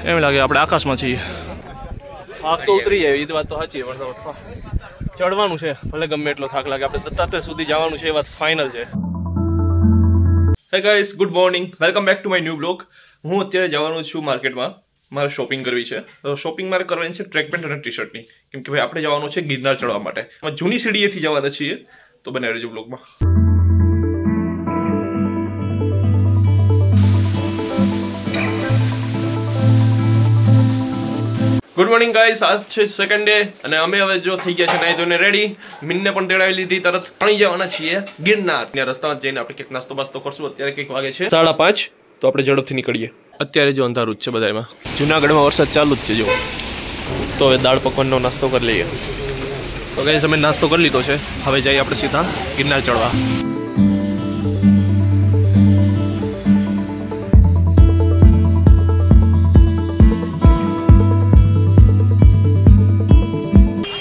એમ લાગે આપણે આકાશમાં છીએ. થાક તો ઉતરી જાય, એ વાત તો સાચી, પણ ચડવાનું છે ભલે ગમે એટલો થાક લાગે, આપણે દત્તાત્રેય સુધી જવાનું છે, એ વાત ફાઇનલ છે. હે guys, good morning, welcome back to my new blog. હું અત્યારે જવાનું છું માર્કેટમાં, મારે શોપિંગ કરવી છે. તો શોપિંગ મારે કરવાની છે ટ્રેક પેન્ટ અને ટી શર્ટની, કેમ કે ભાઈ આપણે જવાનું છે ગિરનાર ચડવા માટે. જૂની સીડીએથી જવાના છીએ, તો બને રહેજો બ્લોગમાં. ગુડ મોર્નિંગ ગાઈસ, આજ છે સેકન્ડ ડે અને અમે હવે જો થઈ ગયા છે નાઈ ધોઈને રેડી. મિનને પણ તેડાવી લીધી, તરત પાણી જવાના છીએ ગિરનાર. ત્યાં રસ્તામાં જઈને આપણે કંઈક નાસ્તો બાસ્તો કરશું. અત્યારે કંઈક વાગે છે 5:30, તો આપણે ઝડપથી નીકળીએ. અત્યારે જો અંધારું જ છે બધામાં. જુનાગઢમાં વરસાદ ચાલુ જ છે જો. તો હવે દાળ પકવાનનો નાસ્તો કરી લઈએ. તો ગાઈસ અમે નાસ્તો કરી લીધો છે, હવે જઈએ આપણે સીધા ગિરનાર ચડવા.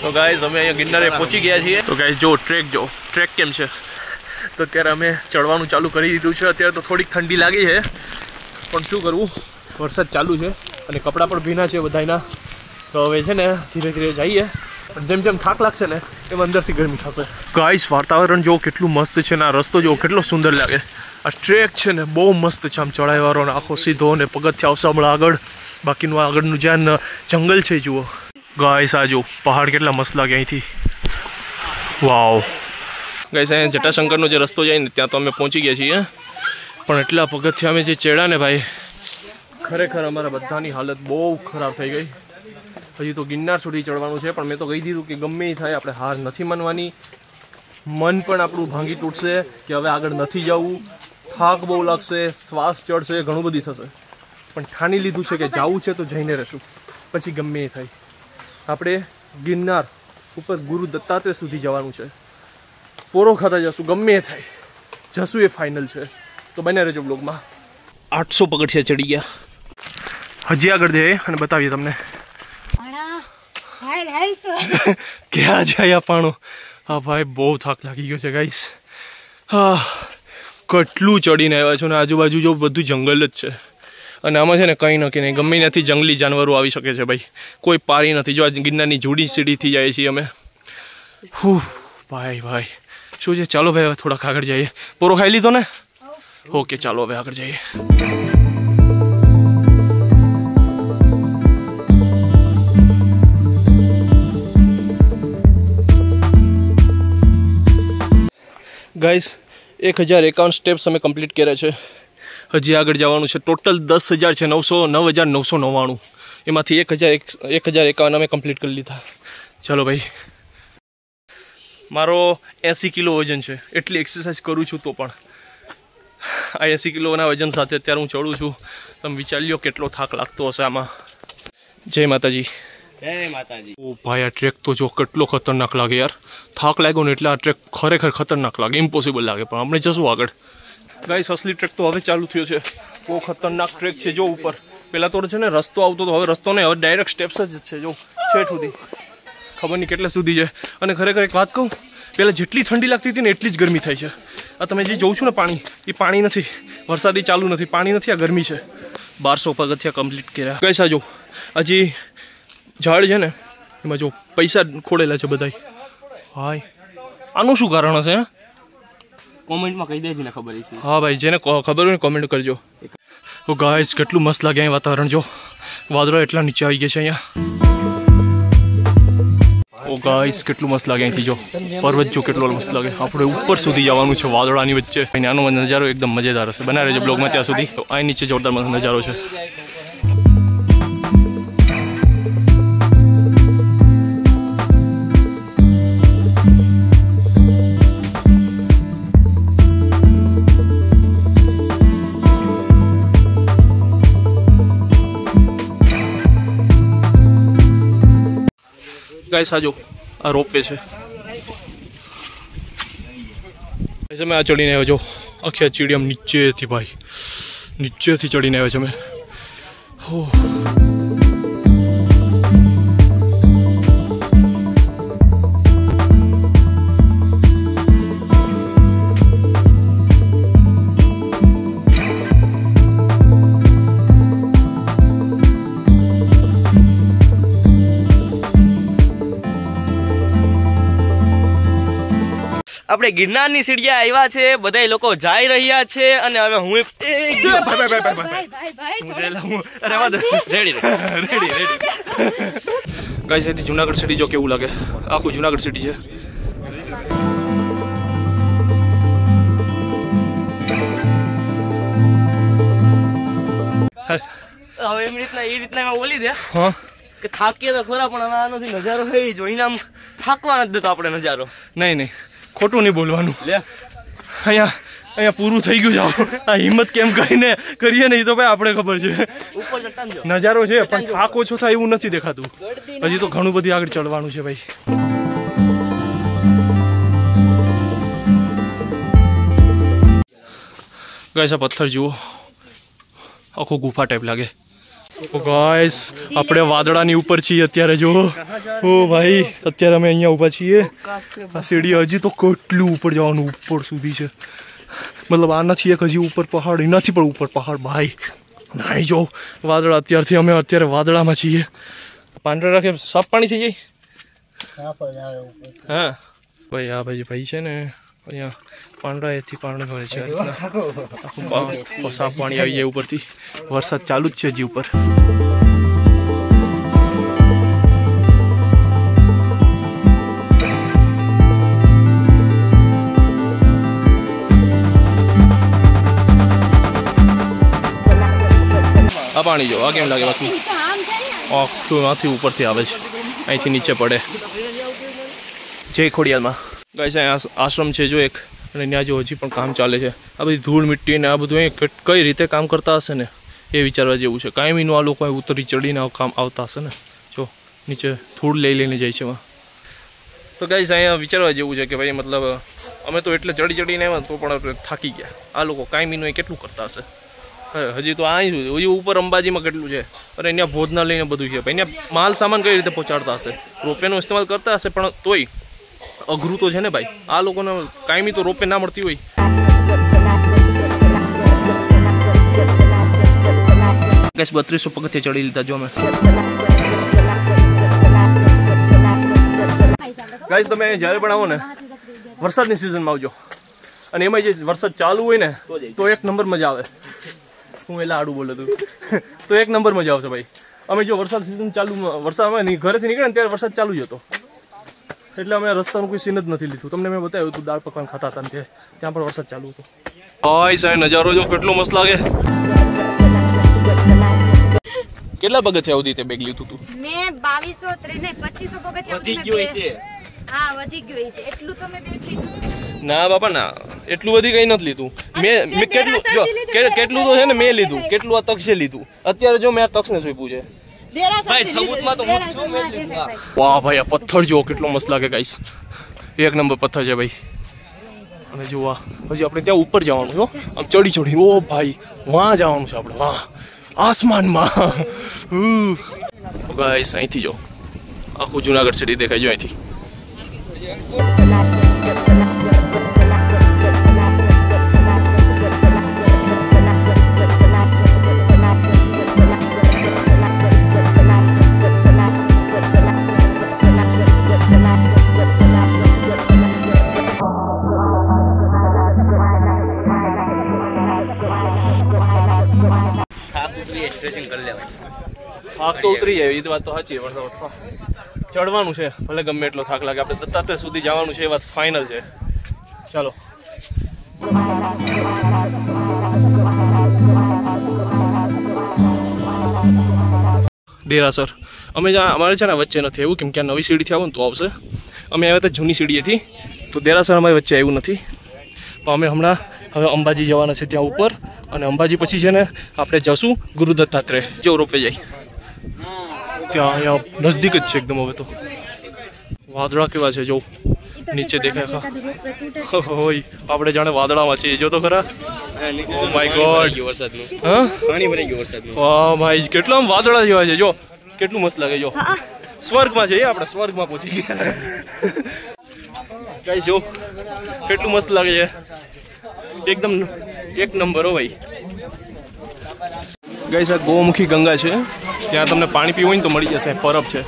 તો ગાઈઝ અમે અહીંયા ગિરનારે પહોંચી ગયા છીએ. તો ગાઈઝ જો ટ્રેક કેમ છે. તો અત્યારે અમે ચડવાનું ચાલુ કરી દીધું છે. અત્યારે તો થોડીક ઠંડી લાગી છે, પણ શું કરવું, વરસાદ ચાલુ છે અને કપડાં પણ ભીના છે બધાના. તો હવે છે ને ધીરે ધીરે જઈએ, પણ જેમ જેમ થાક લાગશે ને એમ અંદરથી ગરમી થશે. ગાઈઝ વાતાવરણ જો કેટલું મસ્ત છે ને આ રસ્તો જો કેટલો સુંદર લાગે. આ ટ્રેક છે ને બહુ મસ્ત છે, આમ ચડાઈવાળો ને આખો સીધો ને પગથિયાં આવશે હમણાં આગળ. બાકીનું આગળનું જ્યાં જંગલ છે જુઓ ગાઈસ, આ જો પહાડ કેટલા મસ્ત લાગે અહીંથી. વાવ ગાઈસ, અહીંયા જટાશંકરનો જે રસ્તો જાય ને ત્યાં તો અમે પહોંચી ગયા છીએ, પણ એટલા પગથિયાં અમે જે ચડ્યા ને ભાઈ, ખરેખર અમારા બધાની હાલત બહુ ખરાબ થઈ ગઈ. હજી તો ગિરનાર સુધી ચડવાનું છે, પણ મેં તો કહી દીધું કે ગમે એ થાય આપણે હાર નથી માનવાની. મન પણ આપણું ભાંગી તૂટશે કે હવે આગળ નથી જવું, થાક બહુ લાગશે, શ્વાસ ચડશે, ઘણું બધી થશે, પણ ઠાની લીધું છે કે જવું છે તો જઈને રહેશું, પછી ગમે એ થાય. આપણે ગિરનાર ઉપર ગુરુ દત્તાત્રેય સુધી જવાનું છે. પોરો ખાતા જશું, ગમે એ થાય જશું, એ ફાઇનલ છે. તો બને રહેજો બ્લોગમાં. 800 પગથિયા ચડી ગયા, હજી આગળ જઈએ અને બતાવીએ તમને. ક્યાં જાય પાણો. હા ભાઈ, બહુ થાક લાગી ગયો છે ગાઈસ. હા, કેટલું ચડીને આવ્યા છો ને આજુબાજુ જો બધું જંગલ જ છે. અને આમાં છે ને કંઈ નક્કી નહીં, ગમે ત્યાંથી જંગલી જાનવરો આવી શકે છે ભાઈ, કોઈ પારી નથી. જો આ ગિરનારની જૂની સીડીથી જઈએ છીએ અમે. ભાઈ શું છે. ચાલો ભાઈ હવે થોડાક આગળ જઈએ. પૂરો ખાઈ લીધો ને? ઓકે ચાલો હવે આગળ જઈએ. ગાઈસ 1051 સ્ટેપ્સ અમે કમ્પ્લીટ કર્યા છે. હજી આગળ જવાનું છે. ટોટલ 10,999. એમાંથી 1051 અમે કમ્પ્લીટ કરી લીધા. ચાલો ભાઈ. મારો 80 કિલો વજન છે, એટલી એક્સરસાઇઝ કરું છું તો પણ આ 80 કિલોના વજન સાથે અત્યારે હું ચડું છું. તમે વિચાર લ્યો કેટલો થાક લાગતો હશે આમાં. જય માતાજી. જય માતાજી. ઓ ભાઈ, આ ટ્રેક તો જો કેટલો ખતરનાક લાગે યાર. થાક લાગ્યો ને એટલે આ ટ્રેક ખરેખર ખતરનાક લાગે, ઇમ્પોસિબલ લાગે, પણ આપણે જશું આગળ. ગાઈસ અસલી ટ્રેક તો હવે ચાલુ થયો છે. બહુ ખતરનાક ટ્રેક છે જો. ઉપર પહેલાં તો છે ને રસ્તો આવતો હતો, હવે રસ્તો નહીં, હવે ડાયરેક્ટ સ્ટેપ્સ જ છે જો છેઠ સુધી. ખબર નહીં કેટલા સુધી છે. અને ખરેખર એક વાત કહું, પહેલાં જેટલી ઠંડી લાગતી હતી ને એટલી જ ગરમી થાય છે. આ તમે જે જોઉં છું ને પાણી, એ પાણી નથી, વરસાદી ચાલુ નથી, પાણી નથી, આ ગરમી છે. 1200 પગથિયા કમ્પ્લીટ કર્યા. ગાઈસ આ જો હજી ઝાડ છે ને એમાં જો પૈસા ખોડેલા છે બધાય. હાય, આનું શું કારણ હશે? કોમેન્ટમાં કહી દેજે ને ખબર છે. હા ભાઈ, જેને ખબર હોય ને કોમેન્ટ કરજો. તો ગાઈસ કેટલું મસ્ત લાગે અહીં વાતાવરણ જો. વાદળો એટલા નીચે આવી ગયા છે અહીંયા. ઓ ગાઈસ કેટલું મસ્ત લાગે અહીંથી જો. પર્વત જો કેટલો મસ્ત લાગે. આપણે ઉપર સુધી જવાનું છે વાદળાની વચ્ચે. આનો નજારો એકદમ મજેદાર હશે. બના રહેજો બ્લોગમાં ત્યાં સુધી. તો અહીં નીચે જોરદાર નજારો છે. ગાઈસ આ જો આ રોપવે છે. અમે આ ચડીને આવ્યો જો. આખી આ ચીડી આમ નીચેથી ભાઈ, નીચેથી ચડીને આવ્યા છે અમે. આપણે ગિરનારની સીડીએ આવ્યા છે, બધા લોકો જઈ રહ્યા છે અને હવે હું ગાઈસ અહીંથી જુનાગઢ સિટી જો કેવું લાગે, આખું જુનાગઢ સિટી છે. હવે એ રીતના મેં બોલી દે કે થાકીએ તો ખરા, પણ આનાથી નજારો છે જોઈને આમ થાકવા નથી દેતો આપણે નજારો. નહીં ખોટું નહીં બોલવાનું. અહીંયા પૂરું થઈ ગયું છે. આ હિંમત કેમ કરીને કરીએ નહીં તો ભાઈ આપણે ખબર છે. ઉપર ચટ્ટાન જો નજારો છે પણ થાક ઓછો થાય એવું નથી દેખાતું. હજી તો ઘણું બધું આગળ ચડવાનું છે ભાઈ. ગાઈસ આ પથ્થર જુઓ, આખો ગુફા ટાઈપ લાગે. ગાઈસ આપણે વાદળાની ઉપર છીએ અત્યારે. જો ઓ ભાઈ અત્યારે અમે અહીંયા ઊભા છીએ. આ સીડી હજી તો કેટલું ઉપર જવાનું, ઉપર સુધી છે. મતલબ આ નથી એક હજી ઉપર પહાડ, એનાથી પણ ઉપર પહાડ ભાઈ. નાઈ જો વાદળા અત્યારથી અમે અત્યારે વાદળામાં છીએ. પાંદડા રાખે સાફ પાણી થઈ જાય. હા ભાઈ આ ભાઈ છે ને અહીંયા પાંદડા એથી પાણી ભરે છે. આખું સાફ પાણી આવી જાય ઉપરથી. વરસાદ ચાલુ જ છે હજી ઉપર. આ પાણી જો આ કેમ લાગે, બાકી આખું આથી ઉપરથી આવે છે, અહીંથી નીચે પડે. જય ખોડિયારમાં ગાઈસ અહીંયા આશ્રમ છે જો એક, અને ત્યાં જો હજી પણ કામ ચાલે છે. આ બધી ધૂળ મિટ્ટી ને આ બધું અહીં કઈ રીતે કામ કરતા હશે ને એ વિચારવા જેવું છે. કાયમીનું આ લોકો ઉતરી ચડીને કામ આવતા હશે ને. જો નીચે ધૂળ લઈને જાય છે એમાં. તો ગાઈસ અહીંયા વિચારવા જેવું છે કે ભાઈ મતલબ અમે તો એટલે ચડીને આવ્યા તો પણ થાકી ગયા. આ લોકો કાયમીનું એ કેટલું કરતા હશે. હજી તો આ હજી ઉપર અંબાજીમાં કેટલું છે. અરે અહીંયા ભોજના લઈને બધું છે. અહીંયા માલ સામાન કઈ રીતે પહોંચાડતા હશે. રોપવેનો ઇસ્તેમાલ કરતા હશે પણ તોય અઘરું તો છે ને ભાઈ. આ લોકોને કાયમી તો રોપવે ના મળતી હોય. ગાઈસ 3200 પગથિયા ચડી લીધા જો અમે. ગાઈસ તમે જ્યારે પણ આવો ને વરસાદની સિઝનમાં આવજો, અને એમાં જે વરસાદ ચાલુ હોય ને તો એક નંબર મજા આવે. હું એલા આડું બોલે તું તો એક નંબર મજા આવશે ભાઈ. અમે જો વરસાદ સિઝન ચાલુ, વરસાદ અમે ઘરેથી નીકળે ને ત્યારે વરસાદ ચાલુ જ હતો, એટલે અમે રસ્તાનું કોઈ સીન જ નથી લીધું. તમને મેં બતાવ્યું હતું દાળ પકવાન ખાતા હતા ને ત્યાં પણ વરસાદ ચાલુ હતો. હાય સાહેબ નજારો જો કેટલો મસ્ત લાગે. કેટલા પગથિયા સુધી તે બેગ લીધું તું? મેં 2200 2500 પગથિયા વધી ગયો છે. હા વધી ગયો છે. એટલું તો મેં બેગ લીધું. ના બાપા ના, એટલું બધી કઈ નથી લીધું. મેં કેટલું જો કેટલું તો છે ને મેં લીધું, કેટલું આ તક્ષે લીધું. અત્યારે જો મેં આ તક્ષને સોંપ્યું છે. ભાઈ સબૂતમાં તો હું છું મેં લીધું. વાહ ભાઈ આ પથ્થર જો કેટલો મસ્ત લાગે ગાઈસ. એક નંબર પથ્થર છે ભાઈ. અને જો આ હજી આપણે ત્યાં ઉપર જવાનું છે, આમ ચડી ઓ ભાઈ વહાં જવાનું છે આપણે, વાહ આસમાનમાં. ગાઈસ અહીંથી જો આખું જુનાગઢ સિટી દેખાય જો અહીંથી. થાક તો ઉતરી જાય એ વાત તો સાચી, પણ ચડવાનું છે ભલે ગમે એટલો થાક લાગે. આપણે દત્તાત્રેય સુધી જવાનું છે એ વાત ફાઇનલ છે. ચાલો દેરાસર અમે અમારે છે ને વચ્ચે નથી આવ્યું, કેમ કે નવી સીડીથી આવું ને તો આવશે. અમે આવ્યા હતા જૂની સીડીએથી, તો દેરાસર અમારી વચ્ચે આવ્યું નથી. પણ અમે હમણાં હવે અંબાજી જવાના છે ત્યાં ઉપર, અને અંબાજી પછી છે ને આપણે જશું ગુરુ દત્તાત્રેય. જો રોપવે જાય ત્યાં અહીંયા નજદીક જ છે એકદમ. હવે તો વાદળા કેવા છે જો નીચે દેખાય. હોય આપણે જાણે વાદળામાં છીએ. જો તો ખરા. ઓ માય ગોડ વરસાદનું હા પાણી ભરાઈ ગયું વરસાદનું. વાહ ભાઈ કેટલા આમ વાદળા જેવા છે. જો કેટલું મસ્ત લાગે. જો સ્વર્ગમાં છે, આપણે સ્વર્ગમાં પહોંચી ગયા. ગાઈસ જો કેટલું મસ્ત લાગે છે, એકદમ એક નંબર હો ભાઈ. ગાઈસ આ ગૌમુખી ગંગા છે, ત્યાં તમને પાણી પીવું હોય ને તો મળી જશે. પરબ છે.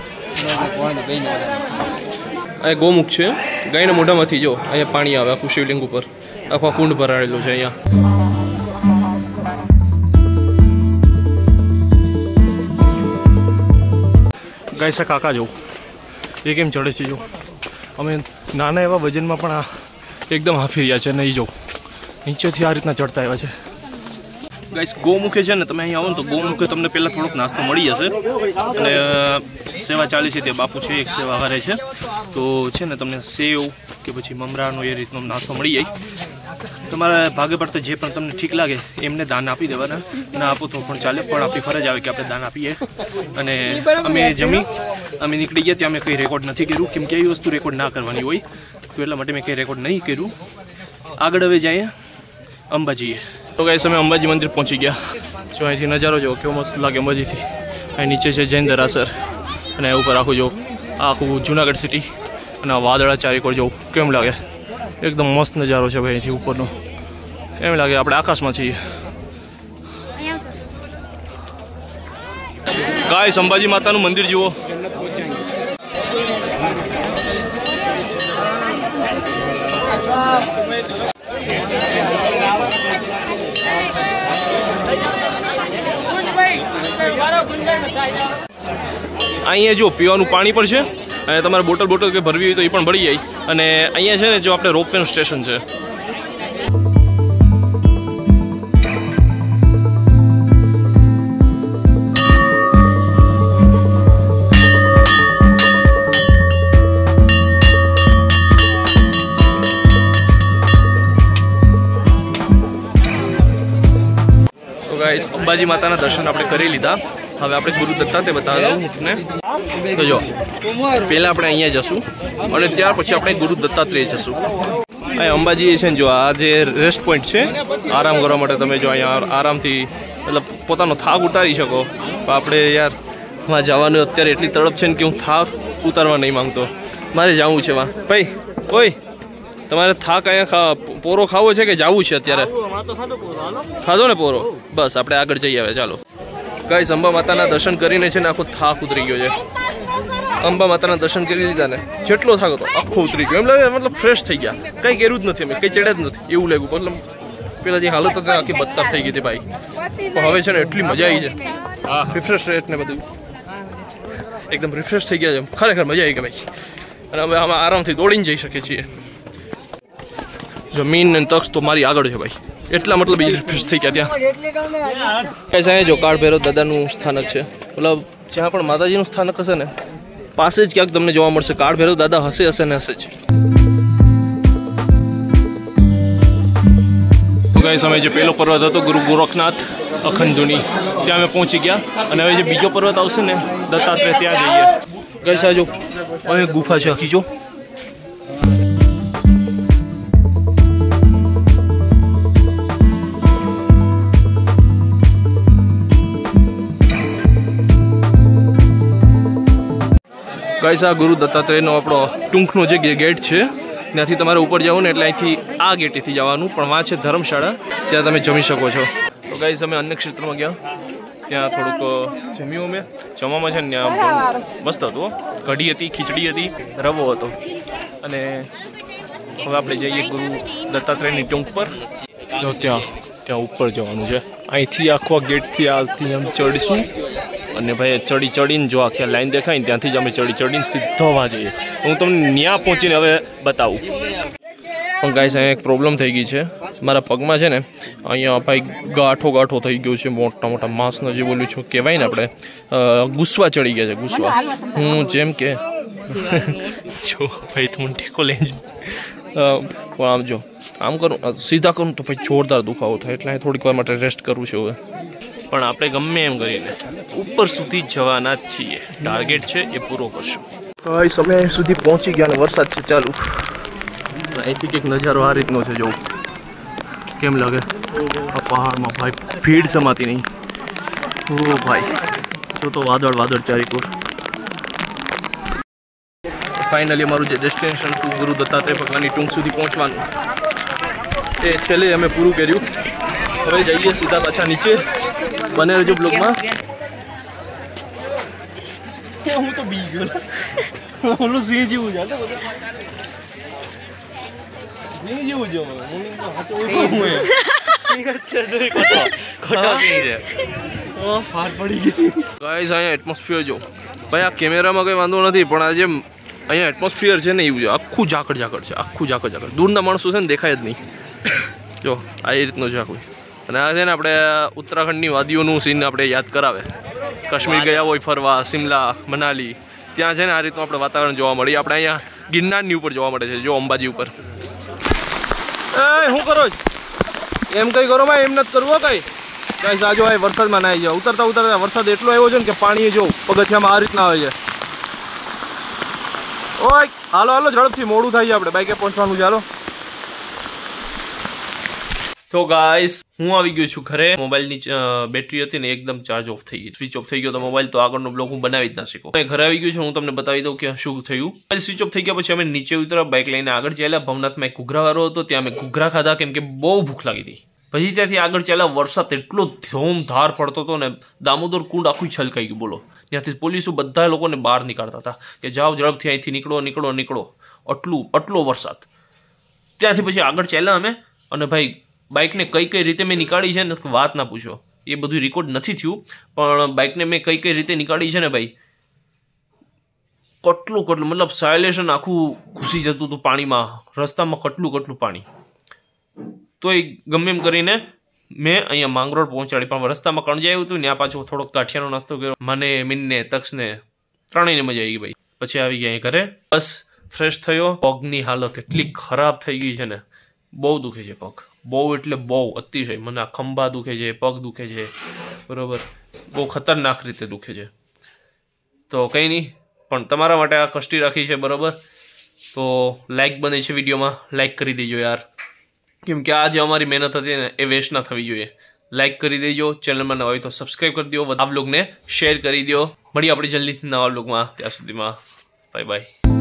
અહીંયા ગૌમુખ છે, ગાયના મોઢામાંથી જો અહીંયા પાણી આવે આખું શિવલિંગ ઉપર, આખો કુંડ ભરાયેલું છે અહીંયા. ગાય છે કાકા જો એ કેમ ચડે છે જો. અમે નાના એવા વજનમાં પણ આ એકદમ હાંફી રહ્યા છે. નહીં જો નીચેથી આ રીતના ચડતા આવ્યા છે. ગાઈસ ગૌમુખે છે ને, તમે અહીં આવો ને તો ગૌમુખે તમને પહેલાં થોડોક નાસ્તો મળી જશે અને સેવા ચાલે છે. તે બાપુ છે એક સેવા હારે છે, તો છે ને તમને સેવ કે પછી મમરાનો એ રીતનો નાસ્તો મળી જાય. તમારે ભાગે પડતે જે પણ તમને ઠીક લાગે એમને દાન આપી દેવાના. ના આપો તો પણ ચાલે, પણ આપણી ફરજ આવે કે આપણે દાન આપીએ. અને અમે જમી અમે નીકળી ગયા, ત્યાં મેં કંઈ રેકોર્ડ નથી કર્યું, કેમ કે એવી વસ્તુ રેકોર્ડ ના કરવાની હોય, તો એટલા માટે મેં કંઈ રેકોર્ડ નહીં કર્યું. આગળ હવે જઈએ અંબાજીએ. તો ગાઈસ અમે અંબાજી મંદિર પહોંચી ગયા. જો અહીંથી નજારો જો કેવો મસ્ત લાગે અંબાજીથી. અહીં નીચે છે જૈન દરાસર અને ઉપર આખું જો આખું જુનાગઢ સિટી અને વાદળા ચારેકોર જો કેમ લાગે. એકદમ મસ્ત નજારો છે ભાઈ અહીંથી ઉપરનો. એમ લાગે આપણે આકાશમાં છીએ. ગાઈસ અંબાજી માતાનું મંદિર જુઓ. અહીંયા જો પીવાનું પાણી પણ છે અને તમારે બોટલ કે ભરવી હોય તો એ પણ ભરી જાય. અને અહીંયા છે ને જો આપણે રોપવેનું સ્ટેશન છે. તો ગાઈસ અંબાજી માતાના દર્શન આપણે કરી લીધા. હવે આપણે ગુરુ દત્તાત્રેય બતાવવા દઉં ને. તો જો પહેલાં આપણે અહીંયા જશું અને ત્યાર પછી આપણે ગુરુ દત્તાત્રેય જશું. અહીંયા અંબાજી છે ને જો આ જે રેસ્ટ પોઈન્ટ છે આરામ કરવા માટે, તમે જો અહીંયા આરામથી મતલબ પોતાનો થાક ઉતારી શકો. આપણે યાર માં જવાનું અત્યારે એટલી તડપ છે ને કે હું થાક ઉતારવા નહીં માંગતો. મારે જવું છે વા. ભાઈ ઓય તમારે થાક અહીંયા પોરો ખાવો છે કે જવું છે અત્યારે? ખાધો ને પોરો? બસ આપણે આગળ જઈ આવે. ચાલો ગાઈસ અંબા માતાના દર્શન કરીને છે ને આખો થાક ઉતરી ગયો છે. અંબા માતાના દર્શન કરી લીધા ને જેટલો થાક હતો આખો ઉતરી ગયો. એમ લાગે મતલબ ફ્રેશ થઈ ગયા. કંઈ કર્યું જ નથી, અમે કંઈ ચડ્યા જ નથી એવું લાગ્યું. મતલબ પેલા જે હાલત હતી આખી બદતાર થઈ ગઈ હતી ભાઈ. પણ હવે છે ને એટલી મજા આવી છે, રિફ્રેશ રેટ ને બધું એકદમ રિફ્રેશ થઈ ગયા છે. ખરેખર મજા આવી ગઈ ભાઈ. અને હવે આમાં આરામથી દોડીને જઈ શકીએ છીએ. જમીન ને તક્ષ તો મારી આગળ છે ભાઈ, એટલા મતલબ રિફ્રેશ થઈ ગયા ત્યાં. જો કાળ ભૈરવ દાદાનું સ્થાનક છે, મતલબ જ્યાં પણ માતાજીનું સ્થાનક હશે ને પાસે જ ક્યાંક તમને જોવા મળશે કાળ ભૈરવ દાદા. હશે ને હશે જ. ગાઈસ અમે જે પહેલો પર્વત હતો ગુરુ ગોરખનાથ અખંડધુની ત્યાં અમે પહોંચી ગયા. અને હવે જે બીજો પર્વત આવશે ને દત્તાત્રેય ત્યાં જઈએ. ગાઈસ આ જો અહીં ગુફા છે આખી જો. ગાઈસ આ ગુરુ દત્તાત્રેયનો આપણો ટૂંકનો જે ગેટ છે ત્યાંથી તમારે ઉપર જવું ને એટલે અહીંથી આ ગેટેથી જવાનું. પણ વાં છે ધર્મશાળા, ત્યાં તમે જમી શકો છો. તો ગાઈસ અમે અન્ય ક્ષેત્રમાં ગયા, ત્યાં થોડુંક જમ્યું. અમે જમવામાં છે ને ત્યાં મસ્ત હતું. કઢી હતી, ખીચડી હતી, રવો હતો. અને હવે આપણે જઈએ ગુરુ દત્તાત્રેયની ટૂંક પર. તો ત્યાં ઉપર જવાનું છે. અહીંથી આખો ગેટથી આથી આમ ચડીશું અને ભાઈ ચડીને જો આખી લાઈન દેખાય ને ત્યાંથી જ અમે ચડીને સીધો વાં જઈએ. હું તમને ત્યાં પહોંચીને હવે બતાવું. પણ ગાઈસ અહીંયા એક પ્રોબ્લેમ થઈ ગઈ છે મારા પગમાં છે ને. અહીંયા ભાઈ ગાંઠો થઈ ગયો છે. મોટા માંસના જે બોલ્યું છું કહેવાય ને આપણે, ગુસ્સા ચડી ગયા છે ગુસ્સા. હું જેમ કે જો ભાઈ તું ટેકો લઈને પણ આમ જો આમ કરું સીધા કરું તો ભાઈ જોરદાર દુખાવો થાય. એટલે થોડીક વાર માટે રેસ્ટ કરવું છે હવે. પણ આપણે ગમે એમ કરીને ઉપર સુધી જવાના જ છીએ. ટાર્ગેટ છે એ પૂરો કરશું. ભાઈ સમય સુધી પહોંચી ગયા અને વરસાદ છે ચાલુ. અહીંથી કંઈક નજારો આ રીતનો છે જો. કેમ લાગે આ પહાડમાં ભાઈ ભીડ સમાતી નહીં. ઓ ભાઈ જો તો વાદળ ચારેકોર. ફાઇનલી અમારું જે ડેસ્ટિનેશન હતું ગુરુ દત્તાત્રેય ભગવાનની ટૂંક સુધી પહોંચવાનું એ છેલ્લે અમે પૂરું કર્યું. હવે જઈએ સીધા પાછા નીચે. બને રહેજો બ્લોગમાં. હું તો બી ગયો. ઓલું સિંહ જેવું છે સિંહ જેવું છે ફાર પડી ગઈ ગાઈસ અહીંયા એટમોસ્ફિયર જો ભાઈ આ કેમેરામાં કંઈ વાંધો નથી પણ આ જે અહીંયા એટમોસ્ફિયર છે ને એવું છે આખું ઝાકળ છે આખું ઝાકળ દૂરના માણસો છે ને દેખાય જ નહીં જો આ એ રીતનું છે આખું અને આ છે ને આપણે ઉત્તરાખંડની વાદીઓનું સીન આપણે યાદ કરાવે કાશ્મીર ગયા હોય ફરવા શિમલા મનાલી ત્યાં છે ને આ રીતનું આપણે વાતાવરણ જોવા મળે આપણે અહીંયા ગિરનારની ઉપર જોવા મળે છે જો અંબાજી ઉપર શું કરો એમ કંઈ કરો ભાઈ એમ નથી કરવું કંઈ કઈ આ જો વરસાદમાં નાઈ જાવ ઉતરતા વરસાદ એટલો આવ્યો છે ને કે પાણી જો પગથિયામાં આ રીતના આવે છે ઓય હાલો ઝડપથી મોડું થાય છે આપણે બાઈકે પહોંચવાનું છે હાલો તો ગાઈસ હું આવી ગયો છું ઘરે મોબાઈલની બેટરી હતી ને એકદમ ચાર્જ ઓફ થઈ ગઈ સ્વિચ ઓફ થઈ ગયો તો મોબાઈલ તો આગળનો બ્લોગ હું બનાવી જ ના શકું ઘરે આવી ગયો છું હું તમને બતાવી દઉં કે શું થયું મોબાઈલ સ્વિચ ઓફ થઈ ગયા પછી અમે નીચે ઉતર્યા બાઇક લઈને આગળ ચાલ્યા ભવનાથમાં એક ઘૂઘરાવાળો હતો ત્યાં અમે ઘૂઘરા ખાધા કેમ કે બહુ ભૂખ લાગી હતી પછી ત્યાંથી આગળ ચાલ્યા વરસાદ એટલો ધોમધાર પડતો હતો ને દામોદર કુંડ આખું છલકાઈ ગયું બોલો ત્યાંથી પોલીસો બધા લોકોને બહાર નીકાળતા હતા કે જાઓ ઝડપથી અહીંથી નીકળો આટલો વરસાદ ત્યાંથી પછી આગળ ચાલ્યા અમે અને ભાઈ બાઇકને કઈ રીતે મેં નીકાળી છે ને વાત ના પૂછો એ બધું રેકોર્ડ નથી થયું પણ બાઇકને મેં કઈ રીતે નીકાળી છે ને ભાઈ કેટલું મતલબ સાયલેશન આખું ઘૂસી જતું હતું પાણીમાં રસ્તામાં કેટલું પાણી તો એ ગમે એમ કરીને મેં અહીંયા માંગરોળ પહોંચાડી પણ રસ્તામાં કણજાયું હતું ત્યાં પાછું થોડોક ગાંઠિયાનો નાસ્તો કર્યો મને મીનને તક્ષને ત્રણેયને મજા આવી ગઈ ભાઈ પછી આવી ગયા ઘરે બસ ફ્રેશ થયો પગની હાલત એટલી ખરાબ થઈ ગઈ છે ને બહુ દુખે છે પગ બહુ એટલે બહુ અતિશય મને આ ખંભા દુખે છે પગ દુખે છે બરાબર બહુ ખતરનાક રીતે દુખે છે તો કંઈ નહીં પણ તમારા માટે આ કષ્ટી રાખી છે બરાબર તો લાઈક બને છે વિડીયોમાં લાઈક કરી દેજો યાર કેમ કે આ જે અમારી મહેનત હતી ને એ વેસ્ટ ના થવી જોઈએ લાઈક કરી દેજો ચેનલમાં નવા હોય તો સબસ્ક્રાઈબ કરી દો આ બ્લોગને શેર કરી દો મળીએ આપણે જલ્દીથી નવા બ્લોગમાં ત્યાં સુધીમાં બાય બાય